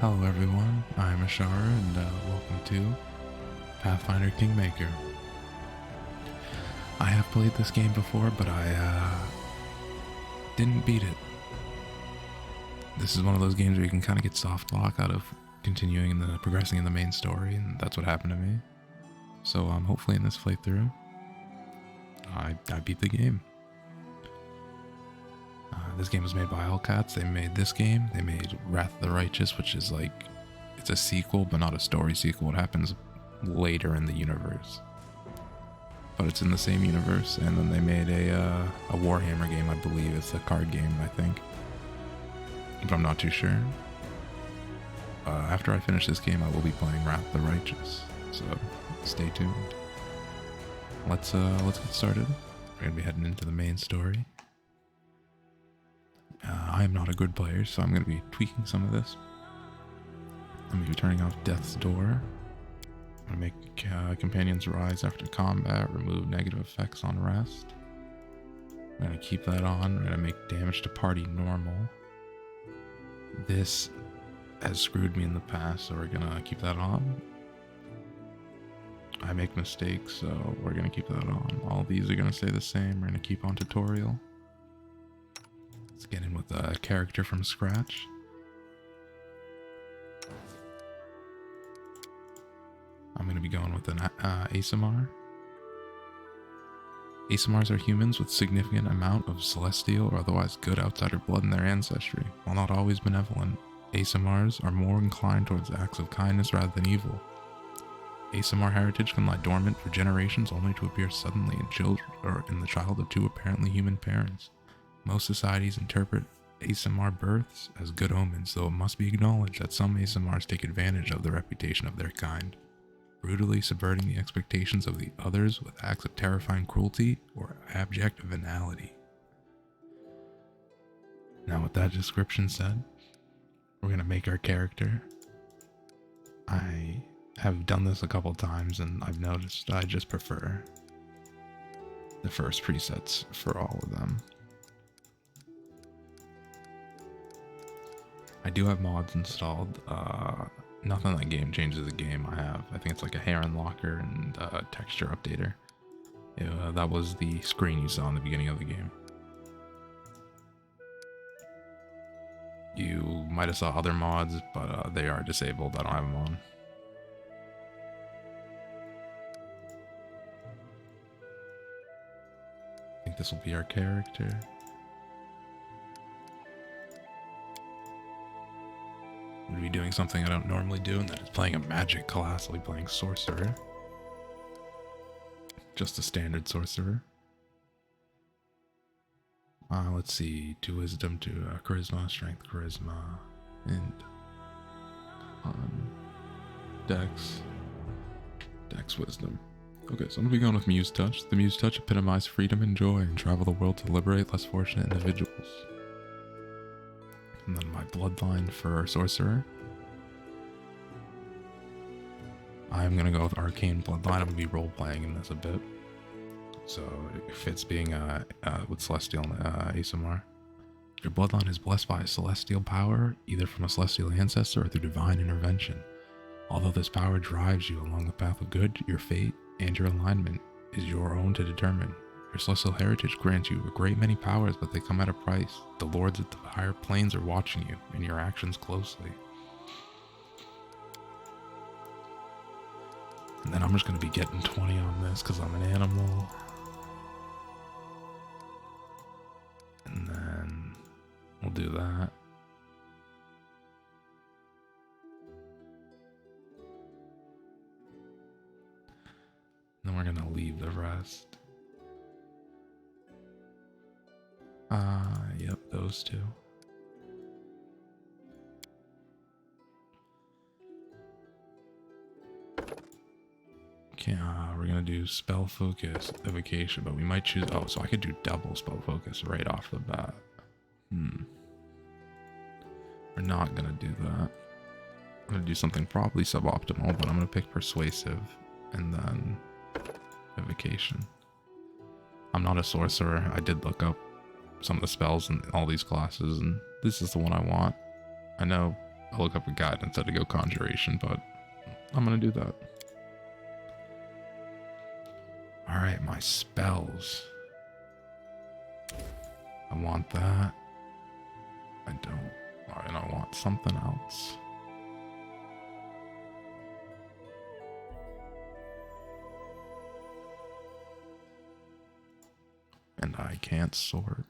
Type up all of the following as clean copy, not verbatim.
Hello everyone, I'm Archara and welcome to Pathfinder Kingmaker. I have played this game before, but I didn't beat it. This is one of those games where you can kind of get soft lock out of continuing in the progressing in the main story, and that's what happened to me. So hopefully in this playthrough, I beat the game. This game was made by Allcats. They made this game. They made Wrath of the Righteous, which is like, it's a sequel, but not a story sequel. It happens later in the universe. But it's in the same universe. And then they made a Warhammer game, I believe. It's a card game, I think. But I'm not too sure. After I finish this game, I will be playing Wrath of the Righteous. So stay tuned. Let's get started. We're going to be heading into the main story. I am not a good player, so I'm going to be tweaking some of this. I'm going to be turning off Death's Door. I'm going to make companions rise after combat, remove negative effects on rest. I'm going to keep that on. I'm going to make damage to party normal. This has screwed me in the past, so we're going to keep that on. I make mistakes, so we're going to keep that on. All these are going to stay the same. We're going to keep on tutorial. Let's get in with a character from scratch. I'm going to be going with an ASMR. ASMRs are humans with significant amount of celestial or otherwise good outsider blood in their ancestry. While not always benevolent, ASMRs are more inclined towards acts of kindness rather than evil. ASMR heritage can lie dormant for generations only to appear suddenly in the child of two apparently human parents. Most societies interpret ASMR births as good omens, though it must be acknowledged that some ASMRs take advantage of the reputation of their kind, brutally subverting the expectations of the others with acts of terrifying cruelty or abject venality. Now, with that description said, we're going to make our character. I have done this a couple times, and I've noticed I just prefer the first presets for all of them. I do have mods installed. Nothing in that game changes the game. I think it's like a hair unlocker and texture updater. That was the screen you saw in the beginning of the game. You might have saw other mods, but they are disabled. I don't have them on. I think this will be our character. I'm going to be doing something I don't normally do, and that is playing a magic class. I'll be playing sorcerer. Just a standard sorcerer. Let's see. 2 wisdom, 2 charisma, strength, charisma, and dex. Dex wisdom. Okay, so I'm going to be going with Muse Touch. The Muse Touch epitomizes freedom and joy and travel the world to liberate less fortunate individuals. And then my bloodline for sorcerer. I'm going to go with arcane bloodline. I'm going to be role-playing in this a bit. So it fits being with celestial ASMR. Your bloodline is blessed by a celestial power, either from a celestial ancestor or through divine intervention. Although this power drives you along the path of good, your fate and your alignment is your own to determine. Your celestial heritage grants you a great many powers, but they come at a price. The lords at the higher planes are watching you and your actions closely. And then I'm just going to be getting 20 on this because I'm an animal. And then we'll do that. Then we're going to leave the rest. Yep, those two. Okay, we're gonna do spell focus, evocation, but we might choose, oh, so I could do double spell focus right off the bat. We're not gonna do that. I'm gonna do something probably suboptimal, but I'm gonna pick persuasive and then evocation. I'm not a sorcerer. I did look up some of the spells in all these classes, and this is the one I want. I know I'll look up a guide instead of go conjuration, but I'm gonna do that. Alright, my spells. I want that. I don't. Alright, I want something else. And I can't sort.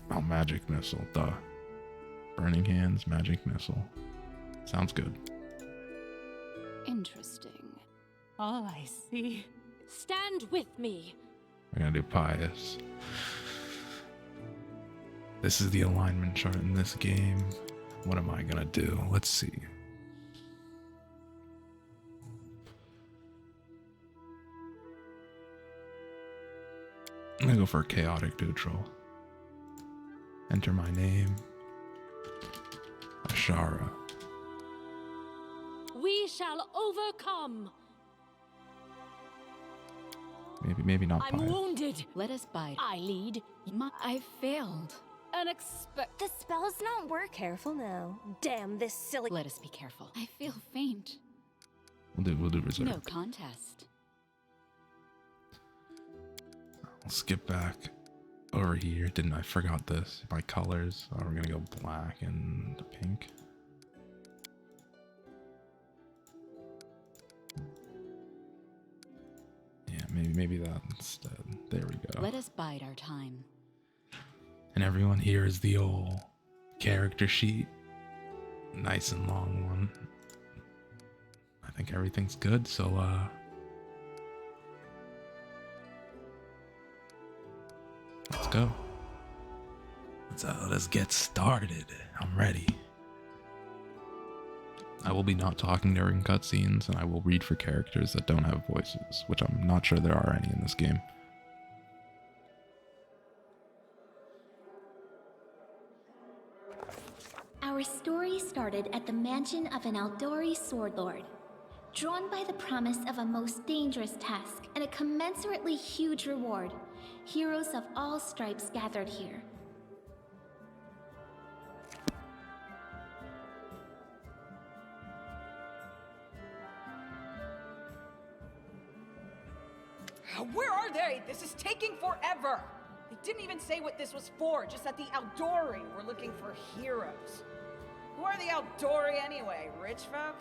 Oh, magic missile, duh. Burning hands, magic missile. Sounds good. Interesting. Oh, I see. Stand with me. We're gonna do pious. This is the alignment chart in this game. What am I gonna do? Let's see. I'm gonna go for a chaotic neutral. Enter my name. Archara. We shall overcome. Maybe not I'm pious. wounded. Let us bide. I lead. I failed. The spell's not work. Careful now. Damn this silly. Let us be careful. I feel faint. We'll do reserve. No contest. I'll skip back over here. Didn't I forgot this? By colors. Oh, we're gonna go black and pink. Yeah, maybe that instead. There we go. Let us bide our time. And everyone here is the old character sheet. Nice and long one. I think everything's good, so let's go. Let's get started. I'm ready. I will be not talking during cutscenes, and I will read for characters that don't have voices, which I'm not sure there are any in this game. Our story started at the mansion of an Aldori sword lord. Drawn by the promise of a most dangerous task and a commensurately huge reward, heroes of all stripes gathered here. Where are they? This is taking forever! They didn't even say what this was for, just that the Aldori were looking for heroes. Who are the Aldori anyway? Rich folk?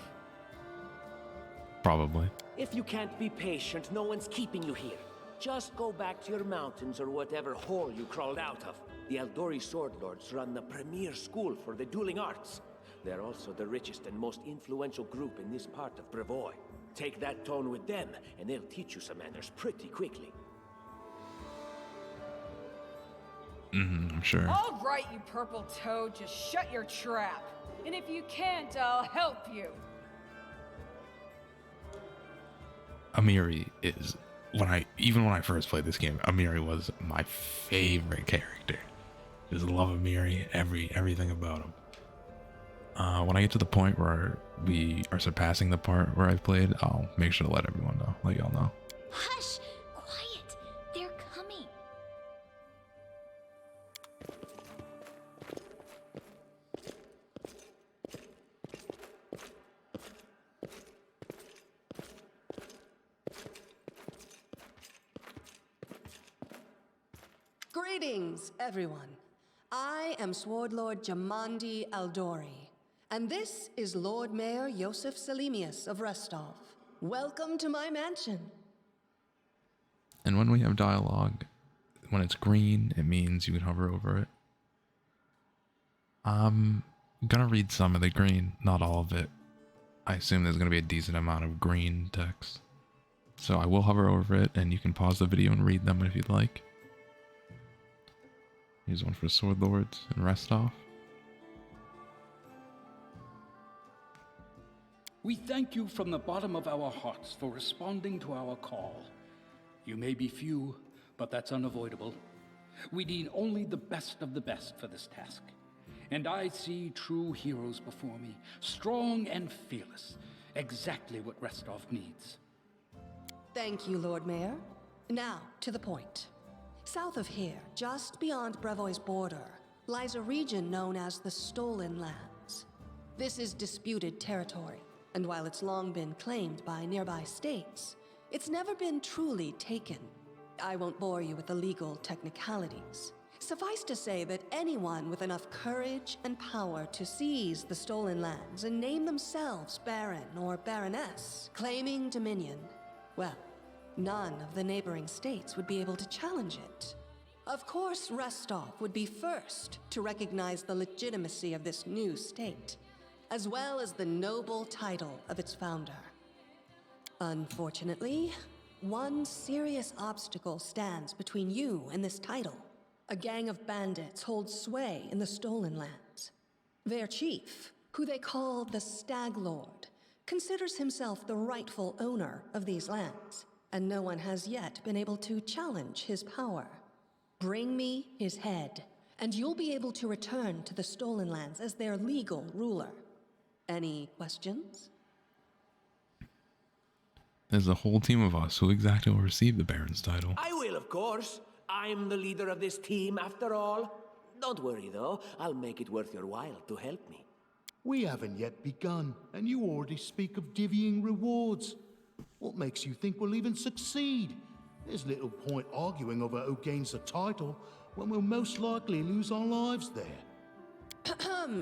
Probably. If you can't be patient, no one's keeping you here. Just go back to your mountains or whatever hole you crawled out of. The Aldori Sword Lords run the premier school for the dueling arts. They're also the richest and most influential group in this part of Brevoy. Take that tone with them, and they'll teach you some manners pretty quickly. I'm sure. All right, you purple toad, just shut your trap. And if you can't, I'll help you. Amiri is, even when I first played this game, Amiri was my favorite character. Just love Amiri, everything about him. When I get to the point where we are surpassing the part where I've played, I'll make sure to let everyone know, let y'all know. Hush! Quiet! They're coming! Greetings, everyone. I am Sword Lord Jamandi Aldori, and this is Lord Mayor Yosef Selimius of Restov. Welcome to my mansion. And when we have dialogue, when it's green, it means you can hover over it. I'm gonna read some of the green, not all of it. I assume there's gonna be a decent amount of green text. So I will hover over it, and you can pause the video and read them if you'd like. Here's one for Sword Lords and Restov. We thank you from the bottom of our hearts for responding to our call. You may be few, but that's unavoidable. We need only the best of the best for this task. And I see true heroes before me, strong and fearless, exactly what Restov needs. Thank you, Lord Mayor. Now, to the point. South of here, just beyond Brevoy's border, lies a region known as the Stolen Lands. This is disputed territory, and while it's long been claimed by nearby states, it's never been truly taken. I won't bore you with the legal technicalities. Suffice to say that anyone with enough courage and power to seize the Stolen Lands and name themselves Baron or Baroness, claiming dominion, well, none of the neighboring states would be able to challenge it. Of course, Restov would be first to recognize the legitimacy of this new state, as well as the noble title of its founder. Unfortunately, one serious obstacle stands between you and this title. A gang of bandits holds sway in the Stolen Lands. Their chief, who they call the Stag Lord, considers himself the rightful owner of these lands, and no one has yet been able to challenge his power. Bring me his head, and you'll be able to return to the Stolen Lands as their legal ruler. Any questions? There's a whole team of us. Who exactly will receive the Baron's title? I will, of course. I'm the leader of this team, after all. Don't worry, though. I'll make it worth your while to help me. We haven't yet begun, and you already speak of divvying rewards. What makes you think we'll even succeed? There's little point arguing over who gains the title when we'll most likely lose our lives there.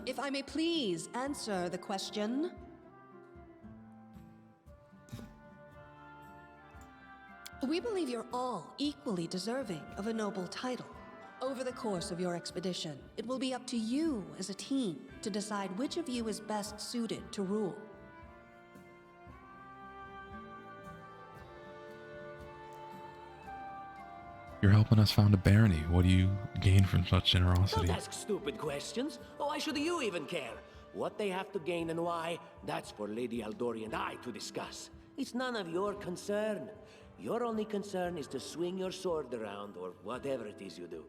If I may please answer the question. We believe you're all equally deserving of a noble title. Over the course of your expedition, it will be up to you as a team to decide which of you is best suited to rule. You're helping us found a barony. What do you gain from such generosity? Don't ask stupid questions. Why should you even care? What they have to gain and why, that's for Lady Aldori and I to discuss. It's none of your concern. Your only concern is to swing your sword around, or whatever it is you do.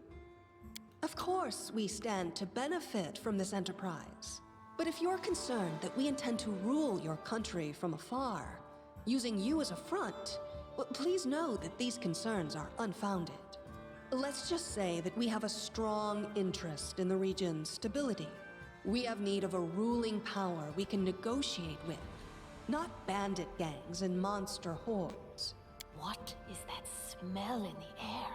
Of course, we stand to benefit from this enterprise. But if you're concerned that we intend to rule your country from afar, using you as a front, well, please know that these concerns are unfounded. Let's just say that we have a strong interest in the region's stability. We have need of a ruling power we can negotiate with, not bandit gangs and monster hordes. What is that smell in the air?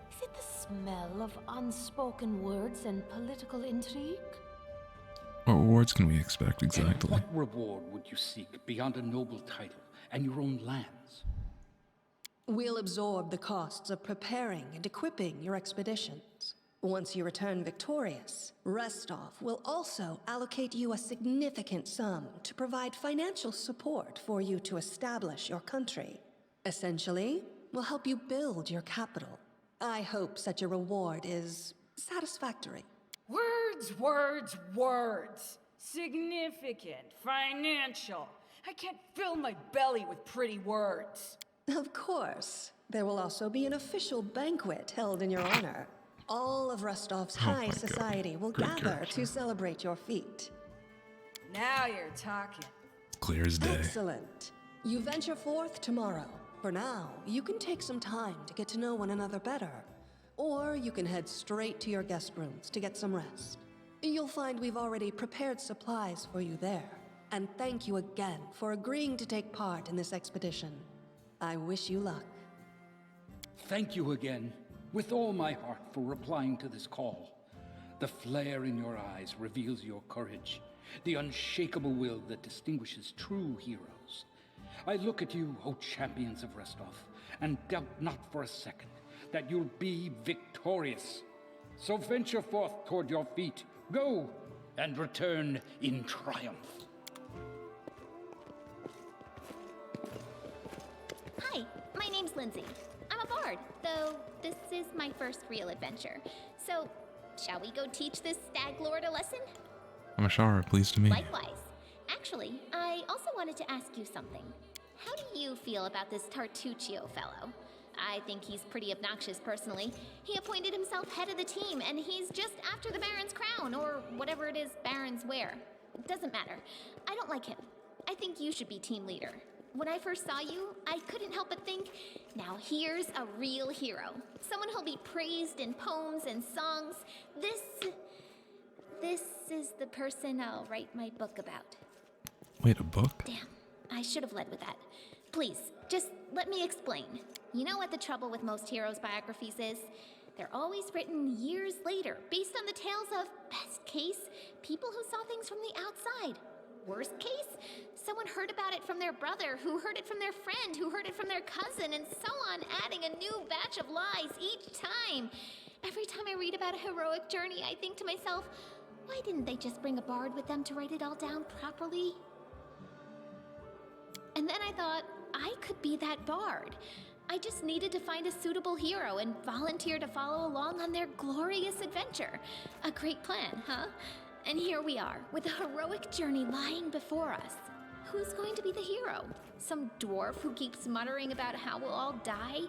Is it the smell of unspoken words and political intrigue? What rewards can we expect exactly? And what reward would you seek beyond a noble title and your own lands? We'll absorb the costs of preparing and equipping your expeditions. Once you return victorious, Restov will also allocate you a significant sum to provide financial support for you to establish your country. Essentially, we'll help you build your capital. I hope such a reward is satisfactory. Words, words, words. Significant, financial. I can't fill my belly with pretty words. Of course. There will also be an official banquet held in your honor. All of Rostov's high society will gather to celebrate your feat. Now you're talking. Clear as day. Excellent. You venture forth tomorrow. For now, you can take some time to get to know one another better. Or you can head straight to your guest rooms to get some rest. You'll find we've already prepared supplies for you there. And thank you again for agreeing to take part in this expedition. I wish you luck. Thank you again, with all my heart, for replying to this call. The flare in your eyes reveals your courage, the unshakable will that distinguishes true heroes. I look at you, O champions of Restov, and doubt not for a second that you'll be victorious. So venture forth toward your feet, go, and return in triumph. Hi, my name's Lindsay. I'm a bard, though this is my first real adventure. So, shall we go teach this stag lord a lesson? I'm Archara, pleased to meet you. Likewise. Actually, I also wanted to ask you something. How do you feel about this Tartuccio fellow? I think he's pretty obnoxious personally. He appointed himself head of the team, and he's just after the Baron's crown, or whatever it is Barons wear. Doesn't matter. I don't like him. I think you should be team leader. When I first saw you, I couldn't help but think, now here's a real hero. Someone who'll be praised in poems and songs. This is the person I'll write my book about. Wait, a book? Damn, I should have led with that. Please, just let me explain. You know what the trouble with most heroes' biographies is? They're always written years later, based on the tales of, best case, people who saw things from the outside. Worst case, someone heard about it from their brother, who heard it from their friend, who heard it from their cousin, and so on, adding a new batch of lies each time. Every time I read about a heroic journey, I think to myself, why didn't they just bring a bard with them to write it all down properly? And then I thought, I could be that bard. I just needed to find a suitable hero and volunteer to follow along on their glorious adventure. A great plan, huh? And here we are, with a heroic journey lying before us. Who's going to be the hero? Some dwarf who keeps muttering about how we'll all die?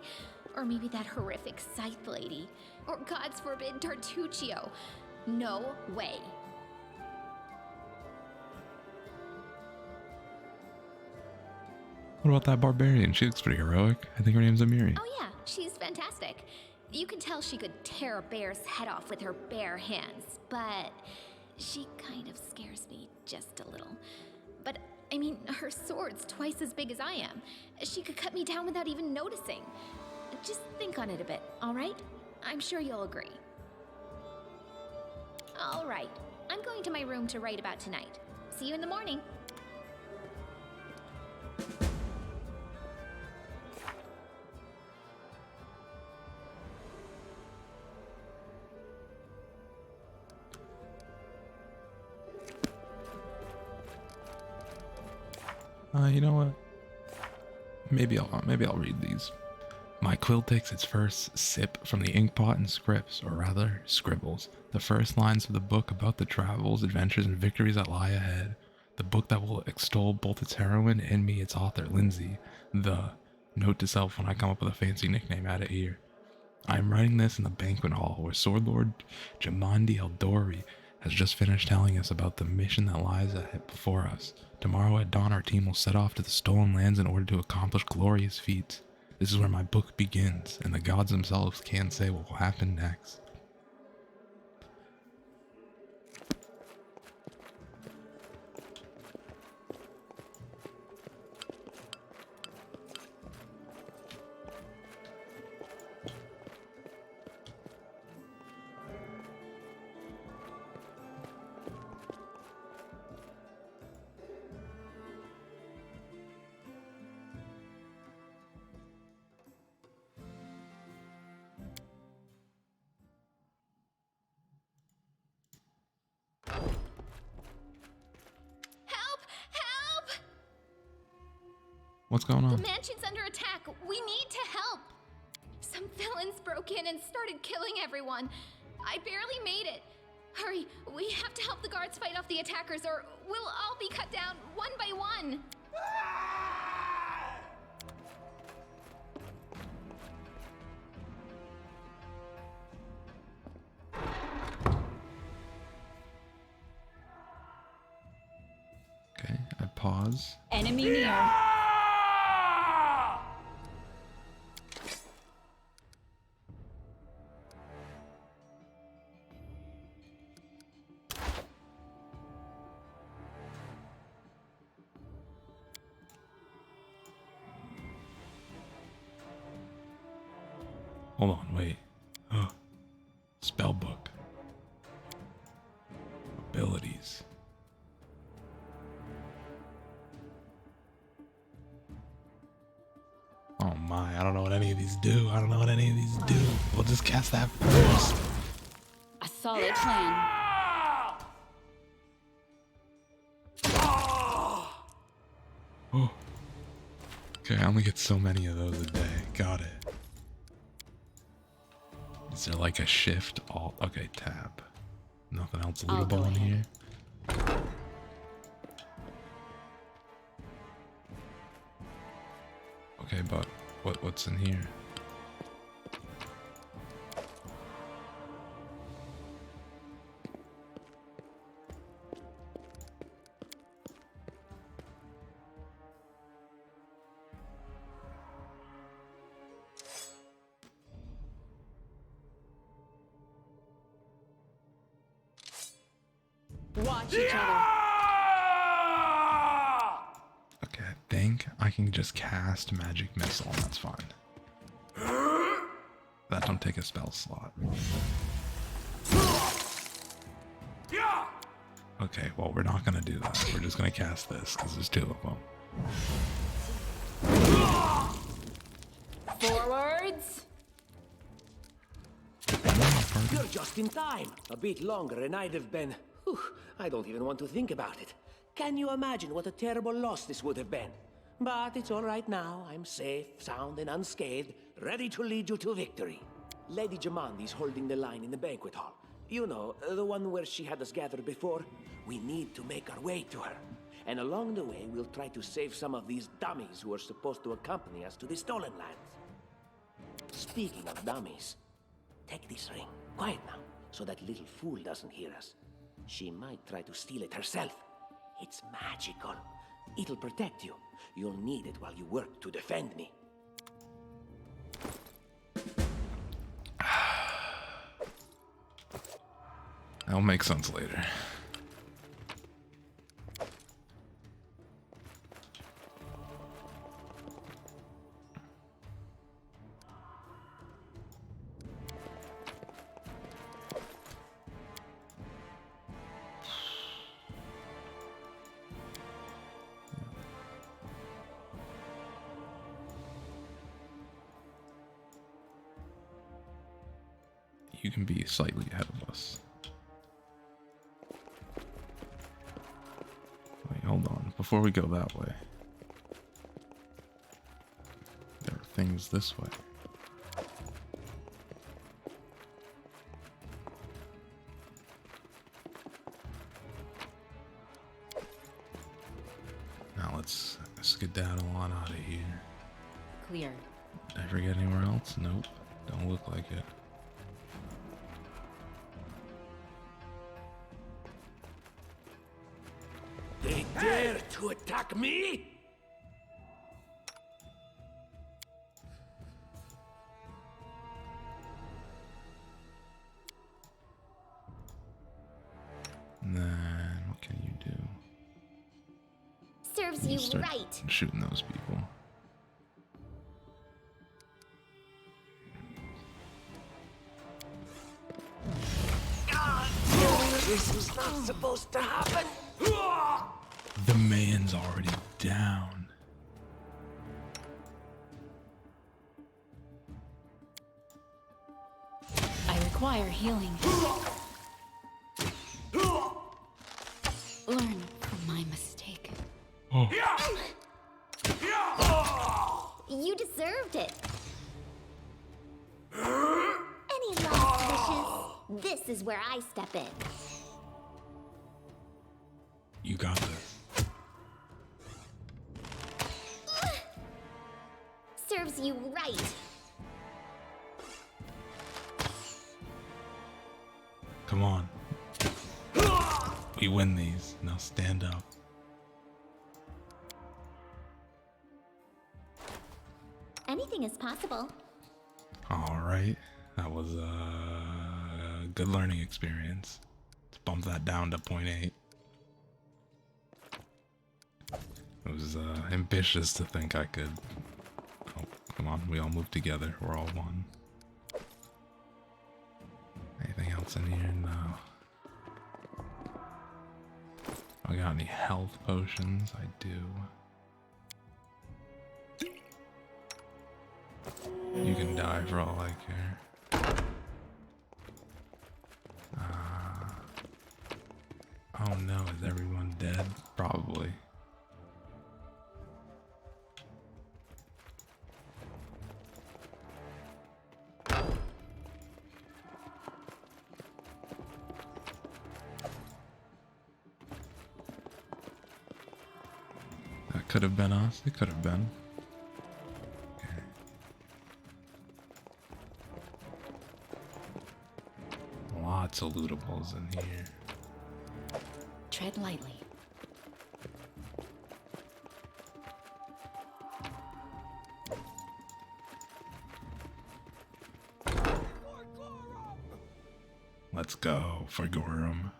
Or maybe that horrific scythe lady? Or, gods forbid, Tartuccio? No way. What about that barbarian? She looks pretty heroic. I think her name's Amiri. Oh yeah, she's fantastic. You can tell she could tear a bear's head off with her bare hands, but she kind of scares me just a little. But, I mean, her sword's twice as big as I am. She could cut me down without even noticing. Just think on it a bit, all right? I'm sure you'll agree. All right, I'm going to my room to write about tonight. See you in the morning. You know what? Maybe I'll read these. My quill takes its first sip from the inkpot and scripts, or rather, scribbles, the first lines of the book about the travels, adventures, and victories that lie ahead. The book that will extol both its heroine and me, its author, Lindsay. The note to self when I come up with a fancy nickname, add it here. I am writing this in the banquet hall where Sword Lord Jamandi Eldori has just finished telling us about the mission that lies ahead before us. Tomorrow at dawn, our team will set off to the stolen lands in order to accomplish glorious feats. This is where my book begins, and the gods themselves can't say what will happen next. What's going on? The mansion's under attack. We need to help. Some villains broke in and started killing everyone. I barely made it. Hurry, we have to help the guards fight off the attackers or we'll all be cut down one by one. Okay, I pause. Enemy near. Hold on, wait. Oh. Spellbook. Abilities. Oh my, I don't know what any of these do. We'll just cast that first. A solid plan. Oh. Okay, I only get so many of those a day. Got it. Is there like a shift? Alt? Okay, tab. Nothing else lootable in here? Okay, but what's in here? Watch each other. Okay, I think I can just cast Magic Missile and that's fine. That don't take a spell slot. Okay, well, we're not gonna do that. We're just gonna cast this because there's 2 of them. Forwards. You're just in time. A bit longer and I'd have been... Whew, I don't even want to think about it. Can you imagine what a terrible loss this would have been? But it's all right now. I'm safe, sound, and unscathed, ready to lead you to victory. Lady Jamandi's holding the line in the banquet hall. You know, the one where she had us gathered before. We need to make our way to her. And along the way, we'll try to save some of these dummies who are supposed to accompany us to the Stolen Lands. Speaking of dummies, take this ring. Quiet now, so that little fool doesn't hear us. She might try to steal it herself. It's magical. It'll protect you. You'll need it while you work to defend me. That'll make sense later. You can be slightly ahead of us. Wait, hold on. Before we go that way, there are things this way. Now let's skedaddle on out of here. Clear. Did I forget anywhere else? Nope. Don't look like it. They dare to attack me? And then what can you do? Serves you Start right. shooting those people. This was not supposed to happen. The man's already down. I require healing. Learn from my mistake. Oh. You deserved it. Any last wishes? This is where I step in. You got this. Serves you right. Come on. We win these. Now stand up. Anything is possible. Alright. That was a good learning experience. Let's bump that down to 0.8. It was ambitious to think I could. Oh, come on. We all move together. We're all one. Anything else in here? No. I got any health potions? I do. You can die for all I care. Oh no, is everyone dead? Probably. That could have been us. It could have been. Okay. Lots of lootables in here. Tread lightly. Let's go for Gorum.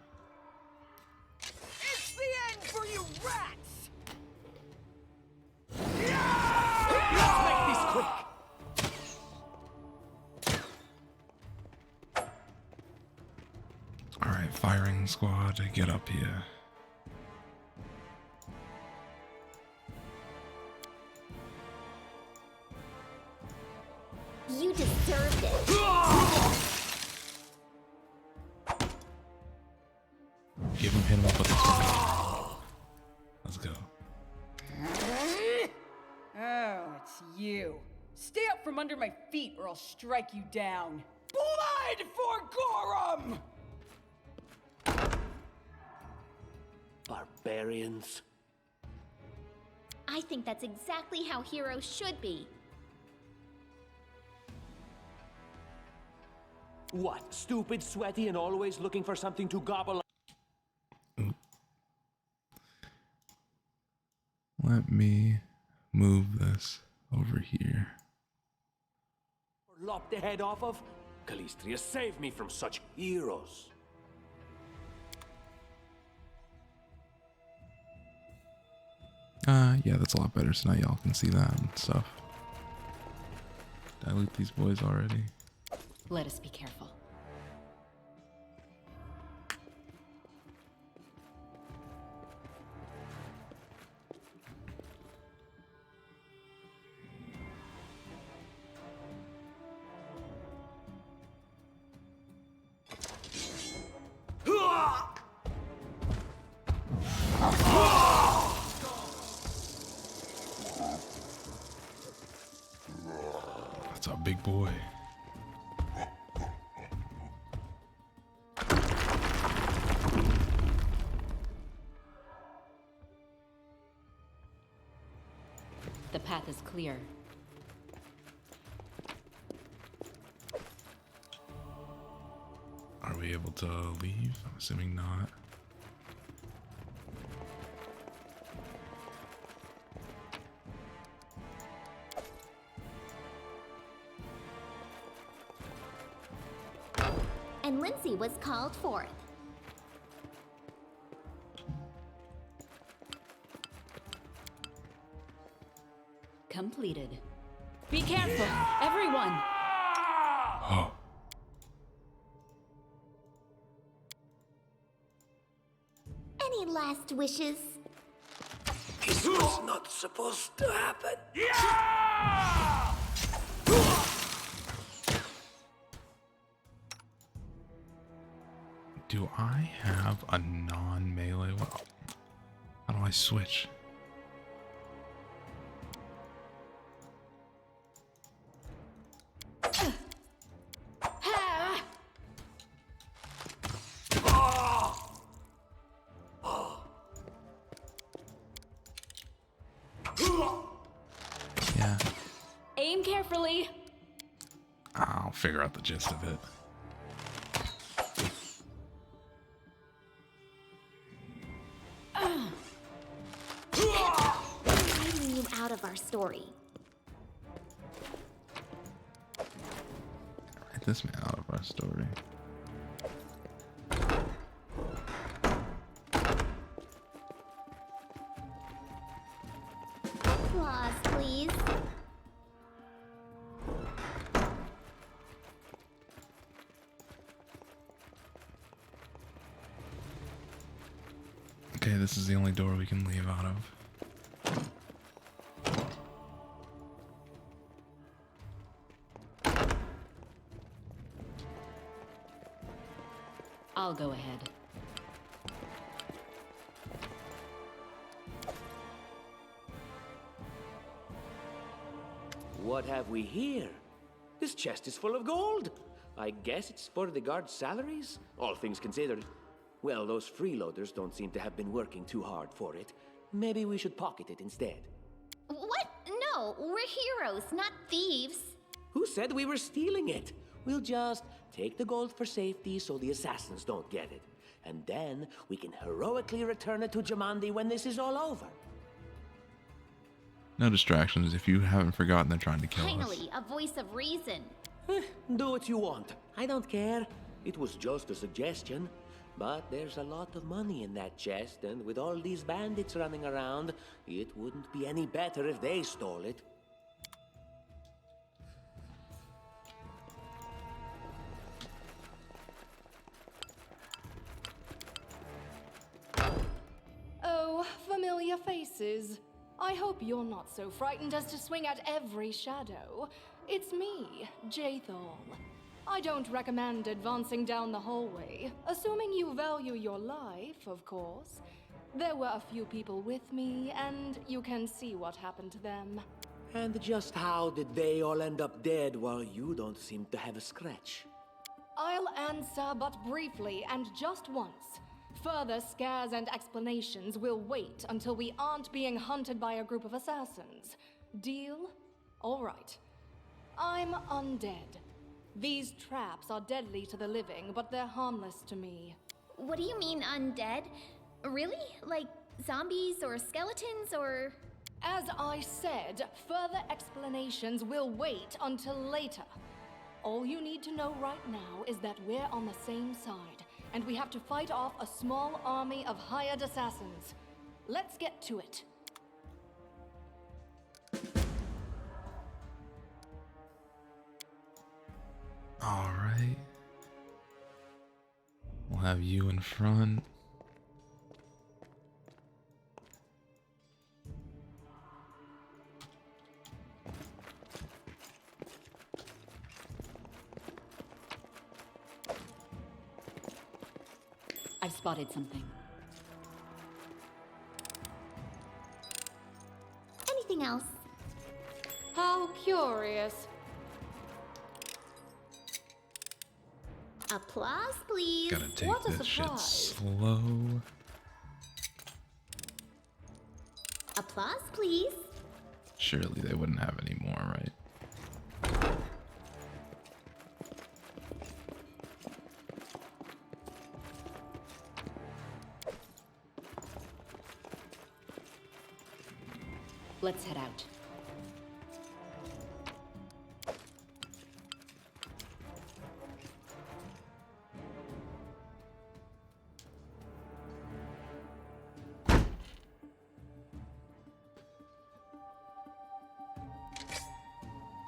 Alright, firing squad, get up here. You deserved it. Give him, hit him up with the sword. Let's go. Oh, it's you. Stay up from under my feet or I'll strike you down. Blood for Gorum! Barbarians. I think that's exactly how heroes should be. What? Stupid, sweaty, and always looking for something to gobble? Let me move this over here. Or lop the head off of? Calistria, save me from such heroes. Yeah, that's a lot better, so now y'all can see that and stuff. Did I loot these boys already? Let us be careful. That's a big boy. The path is clear. Are we able to leave? I'm assuming not. And Lindsay was called forth. Completed. Be careful, everyone! Oh. Any last wishes? This was not supposed to happen. Do I have a non-melee weapon? How do I switch? Yeah, Aim carefully! I'll figure out the gist of it. Leaving you out of our story. Write this man out of our story. Applause, please. Okay, this is the only door we can leave out of. I'll go ahead. What have we here? This chest is full of gold. I guess it's for the guards' salaries, all things considered. Well, those freeloaders don't seem to have been working too hard for it. Maybe we should pocket it instead. What? No, we're heroes, not thieves. Who said we were stealing it? We'll just take the gold for safety so the assassins don't get it. And then we can heroically return it to Jamandi when this is all over. No distractions. If you haven't forgotten, they're trying to kill us. Finally, a voice of reason. Do what you want. I don't care. It was just a suggestion. But there's a lot of money in that chest, and with all these bandits running around, it wouldn't be any better if they stole it. faces. I hope you're not so frightened as to swing at every shadow. It's me, Jathal. I don't recommend advancing down the hallway, assuming you value your life, of course. There were a few people with me, and you can see what happened to them. And just how did they all end up dead while you don't seem to have a scratch? I'll answer but briefly and just once. Further scares and explanations will wait until we aren't being hunted by a group of assassins. Deal? All right. I'm undead. These traps are deadly to the living, but they're harmless to me. What do you mean undead? Really? Like zombies or skeletons or... As I said, further explanations will wait until later. All you need to know right now is that we're on the same side, and we have to fight off a small army of hired assassins. Let's get to it. All right. We'll have you in front. I've spotted something. Anything else? How curious. Applause, please. Gotta take What a this shit surprise. slow. Applause, please. Surely they wouldn't have any more, right? Let's head out.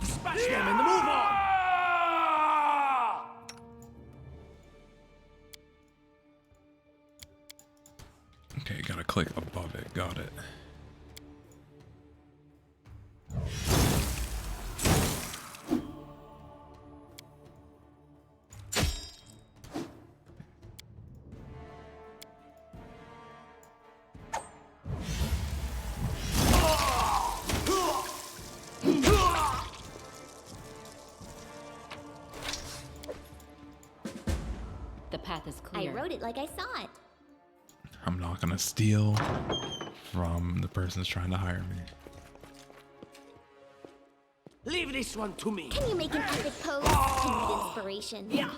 Dispatch them and move on! Okay, gotta click above it. Got it. The path is I clear. wrote it like I saw it. I'm not gonna steal from the person that's trying to hire me. Leave this one to me. Can you make an epic pose? I need inspiration. Yeah.